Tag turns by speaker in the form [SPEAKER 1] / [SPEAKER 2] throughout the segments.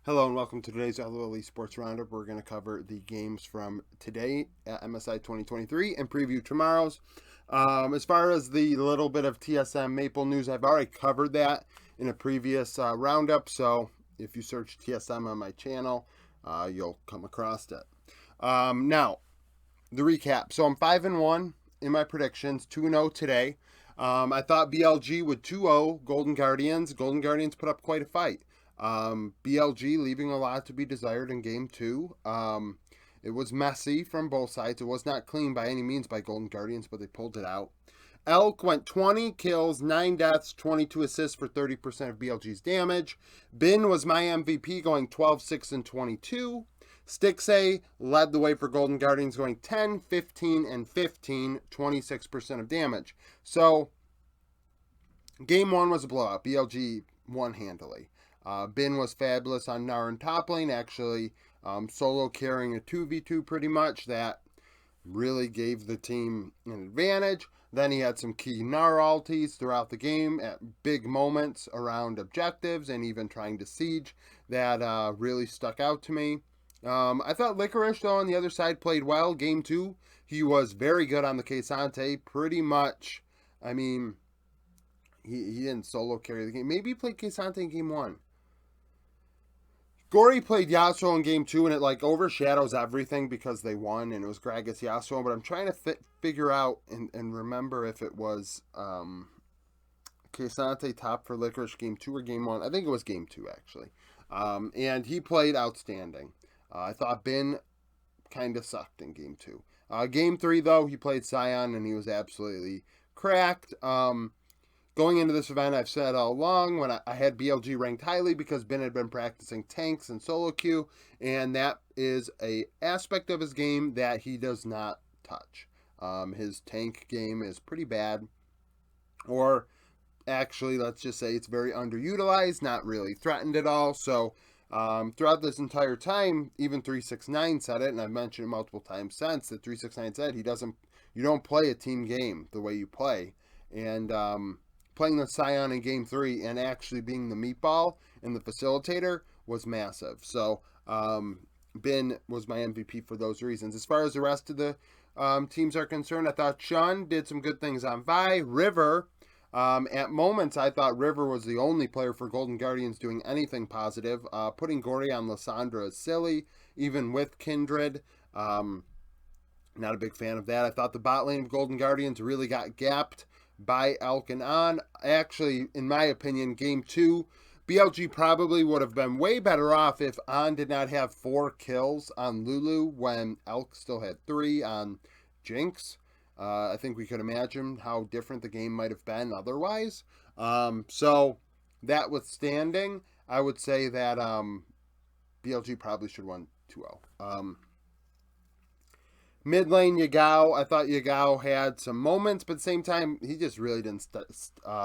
[SPEAKER 1] Hello and welcome to today's Esports Round Up. We're going to cover the games from today at MSI 2023 and preview tomorrow's. As far as the little bit of TSM Maple news, I've already covered that in a previous roundup. So if you search TSM on my channel, you'll come across it. Now, the recap. So I'm 5-1 in my predictions, 2-0 today. I thought BLG would 2-0 Golden Guardians. Golden Guardians put up quite a fight. BLG leaving a lot to be desired in game 2. It was messy from both sides. It was not clean by any means by Golden Guardians, but they pulled it out. Elk went 20 kills, 9 deaths, 22 assists for 30% of BLG's damage. Bin was my MVP, going 12, 6, and 22. Stixay led the way for Golden Guardians, going 10, 15, and 15, 26% of damage. So, game 1 was a blowout. BLG won handily. Bin was fabulous on Gnar and top lane, actually solo carrying a 2v2 pretty much. That really gave the team an advantage. Then he had some key Gnar ultis throughout the game at big moments around objectives and even trying to siege that really stuck out to me. I thought Licorice, though, on the other side played well. Game 2, he was very good on the K'Sante. Pretty much, I mean, he didn't solo carry the game. Maybe he played K'Sante in game 1. Gory played Yasuo in game 2, and it like overshadows everything because they won, and it was Gragas Yasuo. But I'm trying to figure out and remember if it was K'Sante top for Licorice game 2 or game 1. I think it was game 2, actually. And he played outstanding. I thought Bin kind of sucked in game 2. Game 3, though, he played Scion, and he was absolutely cracked. Going into this event, I've said all along when I had BLG ranked highly because Ben had been practicing tanks and solo queue, and that is a aspect of his game that he does not touch. His tank game is pretty bad, or actually, let's just say it's very underutilized, not really threatened at all. So throughout this entire time, even 369 said it, and I've mentioned it multiple times since, that 369 said you don't play a team game the way you play. And playing the Scion in game 3 and actually being the meatball and the facilitator was massive. So Bin was my MVP for those reasons. As far as the rest of the teams are concerned, I thought Shun did some good things on Vi. River, at moments, I thought River was the only player for Golden Guardians doing anything positive. Putting Gory on Lissandra is silly, even with Kindred. Not a big fan of that. I thought the bot lane of Golden Guardians really got gapped by Elk and On. Actually, in my opinion, game 2, BLG probably would have been way better off if On did not have 4 kills on Lulu when Elk still had 3 on Jinx. I think we could imagine how different the game might have been otherwise. So, that withstanding, I would say that BLG probably should have won 2-0. Mid lane, Yagao. I thought Yagao had some moments, but at the same time, he just really didn't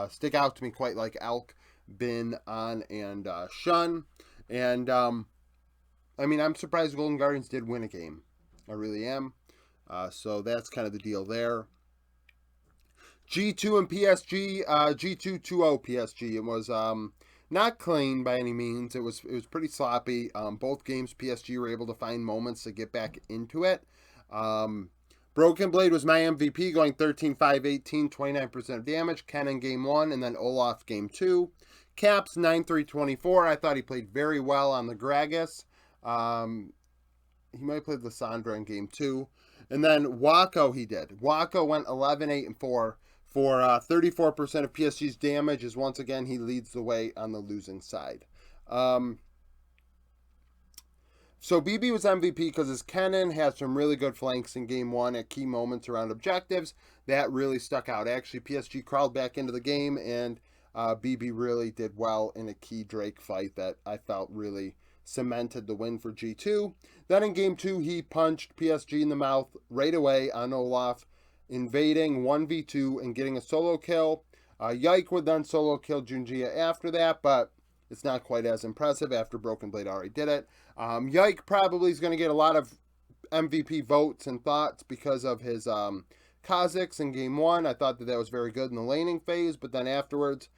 [SPEAKER 1] stick out to me quite like Elk, Bin, On, and Shun. And, I mean, I'm surprised Golden Guardians did win a game. I really am. So that's kind of the deal there. G2 and PSG. G2 2-0 PSG. It was not clean by any means. It was pretty sloppy. Both games, PSG were able to find moments to get back into it. Broken Blade was my MVP, going 13, 5, 18, 29% of damage. Ken in game 1, and then Olaf game 2. Caps 9, 3, 24. I thought he played very well on the Gragas. He might have played Lissandra in game 2. And then Wako he did. Wako went 11, 8, and 4 for 34% of PSG's damage, as once again he leads the way on the losing side. So BB was MVP because his Kennen had some really good flanks in game 1 at key moments around objectives. That really stuck out. Actually, PSG crawled back into the game, and BB really did well in a key Drake fight that I felt really cemented the win for G2. Then in game 2, he punched PSG in the mouth right away on Olaf, invading 1v2 and getting a solo kill. Yike would then solo kill Junjia after that, but it's not quite as impressive after Broken Blade already did it. Yike probably is going to get a lot of MVP votes and thoughts because of his Kha'Zix in game 1. I thought that was very good in the laning phase, but then afterwards,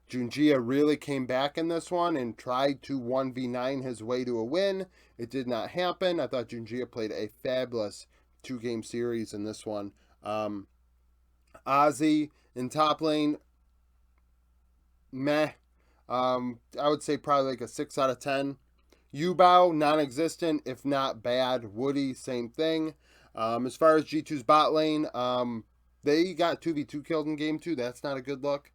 [SPEAKER 1] Junjia really came back in this one and tried to 1v9 his way to a win. It did not happen. I thought Junjia played a fabulous 2-game series in this one. Ozzy in top lane, meh. I would say probably like a 6 out of 10. Yubao, non-existent, if not bad. Woody, same thing. As far as G2's bot lane, they got 2v2 killed in game 2. That's not a good look.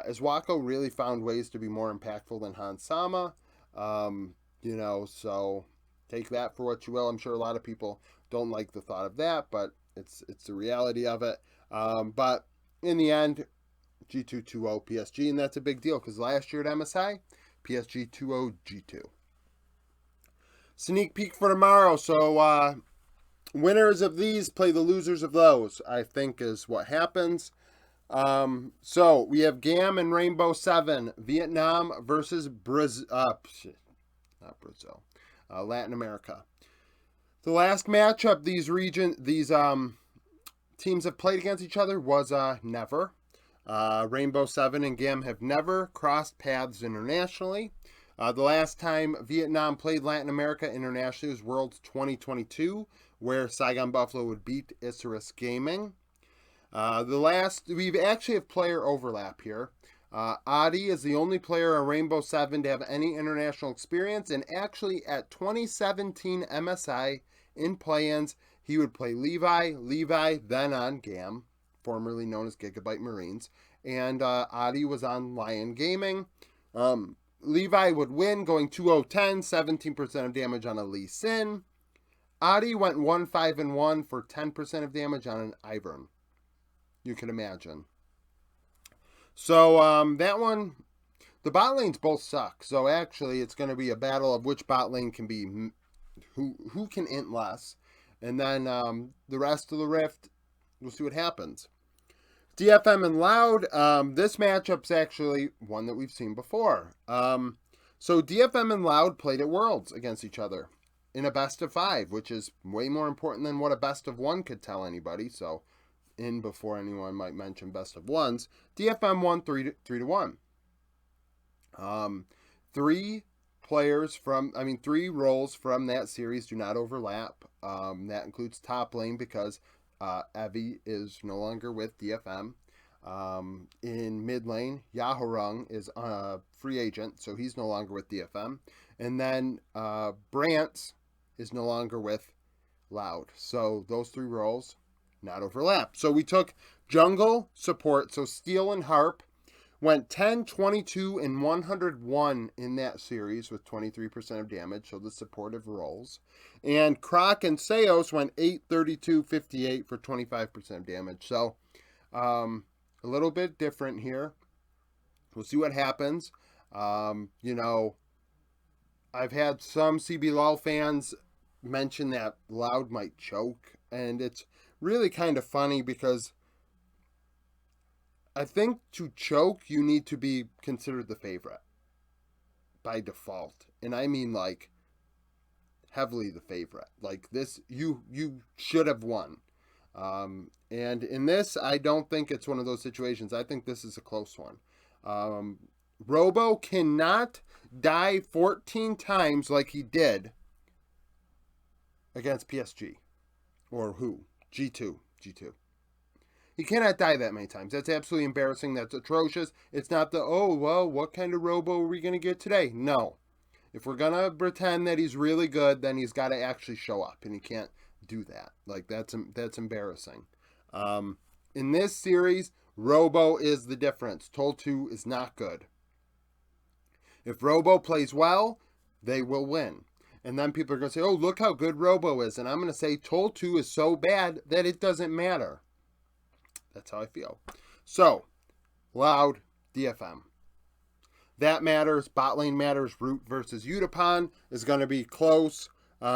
[SPEAKER 1] As Wako really found ways to be more impactful than Hans Sama. So take that for what you will. I'm sure a lot of people don't like the thought of that, but it's the reality of it. But in the end, G2 2-0 PSG, and that's a big deal because last year at MSI, PSG 2-0 G2. Sneak peek for tomorrow. So winners of these play the losers of those, I think is what happens. So we have GAM and Rainbow 7, Vietnam versus Latin America. The last matchup these teams have played against each other was never. Rainbow 7 and GAM have never crossed paths internationally. The last time Vietnam played Latin America internationally was Worlds 2022, where Saigon Buffalo would beat Icarus Gaming. We actually have player overlap here. Adi is the only player on Rainbow 7 to have any international experience, and actually at 2017 MSI in play-ins, he would play Levi then on GAM, formerly known as Gigabyte Marines, and Adi was on Lion Gaming. Levi would win, going 2-0-10, 17% of damage on a Lee Sin. Adi went 1-5-1 for 10% of damage on an Ivern. You can imagine. So that one, the bot lanes both suck. So actually, it's going to be a battle of which bot lane can be, who can int less. And then the rest of the Rift, we'll see what happens. DFM and Loud, this matchup's actually one that we've seen before. So DFM and Loud played at Worlds against each other in a best of 5, which is way more important than what a best of 1 could tell anybody. So in before anyone might mention best of 1s, DFM won 3-1. 3 roles from that series do not overlap. That includes top lane because Evie is no longer with DFM. In mid lane, Yahorung is a free agent, so he's no longer with DFM. And then Brant is no longer with Loud. So those 3 roles not overlap. So we took jungle support. So Steel and Harp went 10, 22, and 101 in that series with 23% of damage. So the supportive roles. And Croc and Seos went 8, 32, 58 for 25% of damage. So a little bit different here. We'll see what happens. I've had some CBLOL fans mention that Loud might choke. And it's really kind of funny because I think to choke, you need to be considered the favorite by default. And I mean like heavily the favorite. Like this, you should have won. And in this, I don't think it's one of those situations. I think this is a close one. Robo cannot die 14 times like he did against PSG. Or who? G2. He cannot die that many times. That's absolutely embarrassing. That's atrocious. It's not what kind of Robo are we going to get today? No. If we're going to pretend that he's really good, then he's got to actually show up, and he can't do that. Like, that's embarrassing. In this series, Robo is the difference. Tol2 is not good. If Robo plays well, they will win. And then people are going to say, oh, look how good Robo is. And I'm going to say Tol2 is so bad that it doesn't matter. That's how I feel. So, Loud, DFM. That matters. Bot lane matters. Root versus Utapon is going to be close.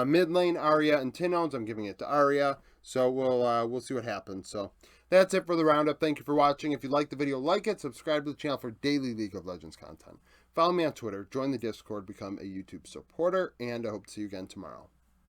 [SPEAKER 1] Mid lane, Arya and Tinones. I'm giving it to Arya. So we'll see what happens. So that's it for the roundup. Thank you for watching. If you liked the video, like it. Subscribe to the channel for daily League of Legends content. Follow me on Twitter. Join the Discord. Become a YouTube supporter. And I hope to see you again tomorrow.